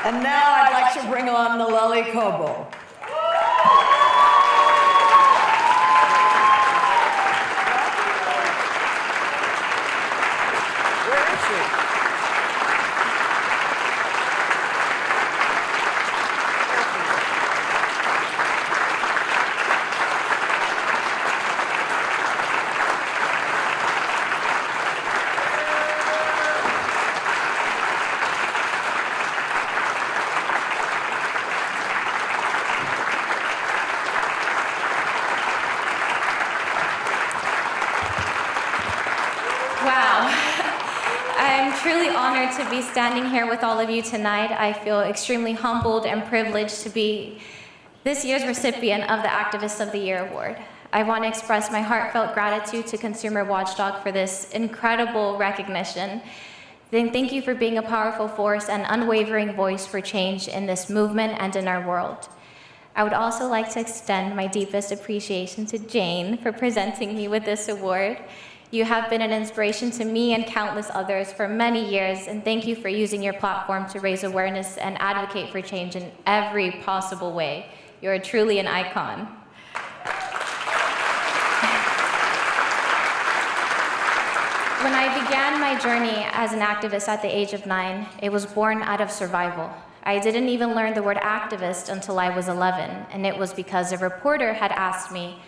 And now I'd like to bring on Nalleli Cobo. Where is she? Wow. I'm truly honored to be standing here with all of you tonight. I feel extremely humbled and privileged to be this year's recipient of the Activist of the Year Award. I want to express my heartfelt gratitude to Consumer Watchdog for this incredible recognition. Thank you for being a powerful force and unwavering voice for change in this movement and in our world. I would also like to extend my deepest appreciation to Jane for presenting me with this award. You have been an inspiration to me and countless others for many years, and thank you for using your platform to raise awareness and advocate for change in every possible way. You're truly an icon. When I began my journey as an activist at the age of 9, it was born out of survival. I didn't even learn the word activist until I was 11, and it was because a reporter had asked me,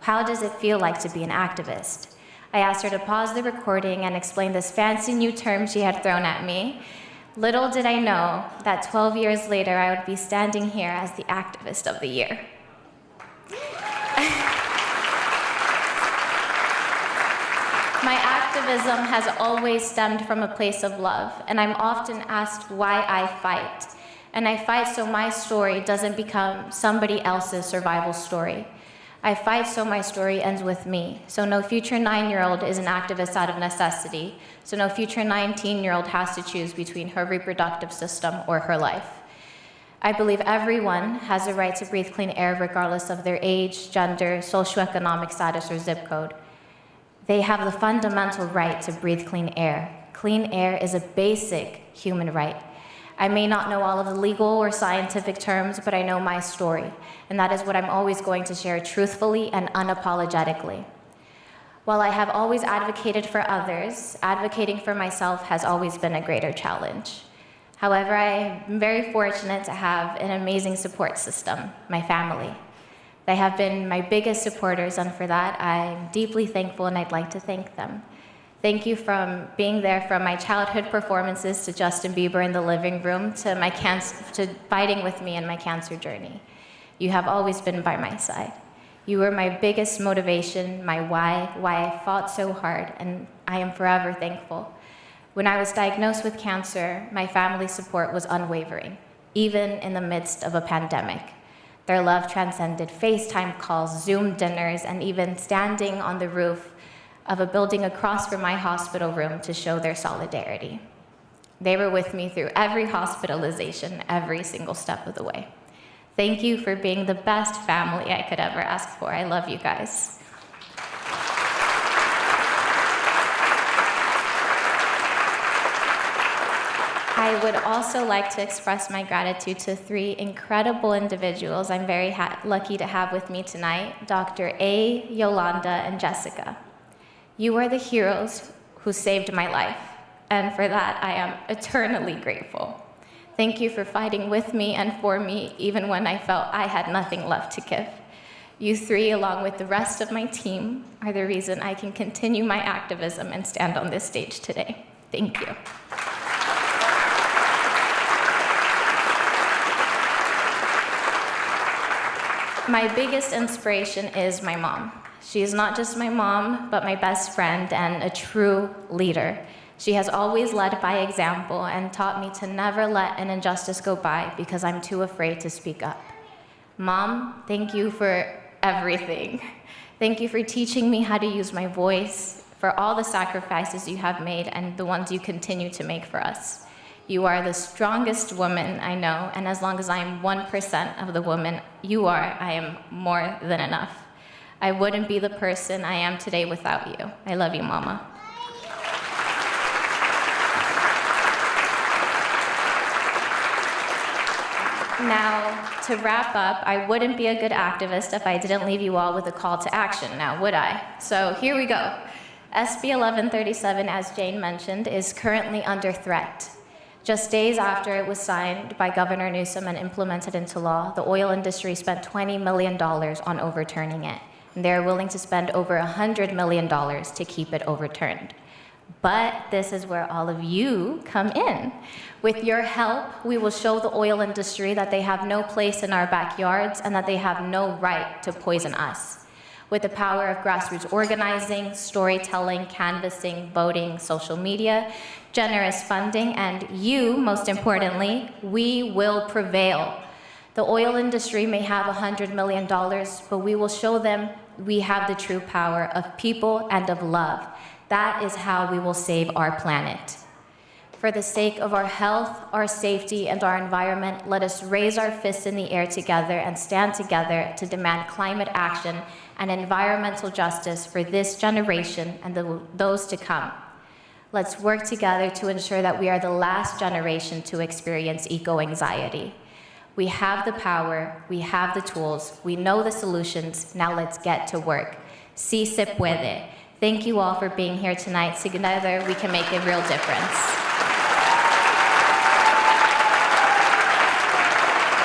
"How does it feel like to be an activist?" I asked her to pause the recording and explain this fancy new term she had thrown at me. Little did I know that 12 years later, I would be standing here as the Activist of the Year. My activism has always stemmed from a place of love, and I'm often asked why I fight. And I fight so my story doesn't become somebody else's survival story. I fight so my story ends with me. So no future 9-year-old is an activist out of necessity. So no future 19-year-old has to choose between her reproductive system or her life. I believe everyone has a right to breathe clean air regardless of their age, gender, socioeconomic status, or zip code. They have the fundamental right to breathe clean air. Clean air is a basic human right. I may not know all of the legal or scientific terms, but I know my story, and that is what I'm always going to share truthfully and unapologetically. While I have always advocated for others, advocating for myself has always been a greater challenge. However, I am very fortunate to have an amazing support system, my family. They have been my biggest supporters, and for that, I'm deeply thankful, and I'd like to thank them. Thank you from being there from my childhood performances to Justin Bieber in the living room to to fighting with me in my cancer journey. You have always been by my side. You were my biggest motivation, my why I fought so hard, and I am forever thankful. When I was diagnosed with cancer, my family's support was unwavering, even in the midst of a pandemic. Their love transcended FaceTime calls, Zoom dinners, and even standing on the roof of a building across from my hospital room to show their solidarity. They were with me through every hospitalization, every single step of the way. Thank you for being the best family I could ever ask for. I love you guys. I would also like to express my gratitude to 3 incredible individuals I'm very lucky to have with me tonight, Dr. A, Yolanda, and Jessica. You are the heroes who saved my life, and for that I am eternally grateful. Thank you for fighting with me and for me, even when I felt I had nothing left to give. You 3, along with the rest of my team, are the reason I can continue my activism and stand on this stage today. Thank you. My biggest inspiration is my mom. She is not just my mom, but my best friend and a true leader. She has always led by example and taught me to never let an injustice go by because I'm too afraid to speak up. Mom, thank you for everything. Thank you for teaching me how to use my voice, for all the sacrifices you have made and the ones you continue to make for us. You are the strongest woman I know, and as long as I am 1% of the woman you are, I am more than enough. I wouldn't be the person I am today without you. I love you, Mama. Now, to wrap up, I wouldn't be a good activist if I didn't leave you all with a call to action, now would I? So here we go. SB 1137, as Jane mentioned, is currently under threat. Just days after it was signed by Governor Newsom and implemented into law, the oil industry spent $20 million on overturning it. And they're willing to spend over $100 million to keep it overturned. But this is where all of you come in. With your help, we will show the oil industry that they have no place in our backyards and that they have no right to poison us. With the power of grassroots organizing, storytelling, canvassing, voting, social media, generous funding, and you, most importantly, we will prevail. The oil industry may have $100 million, but we will show them we have the true power of people and of love. That is how we will save our planet. For the sake of our health, our safety, and our environment, let us raise our fists in the air together and stand together to demand climate action and environmental justice for this generation and those to come. Let's work together to ensure that we are the last generation to experience eco-anxiety. We have the power, we have the tools, we know the solutions, now let's get to work. Si se puede. Thank you all for being here tonight. Together, we can make a real difference.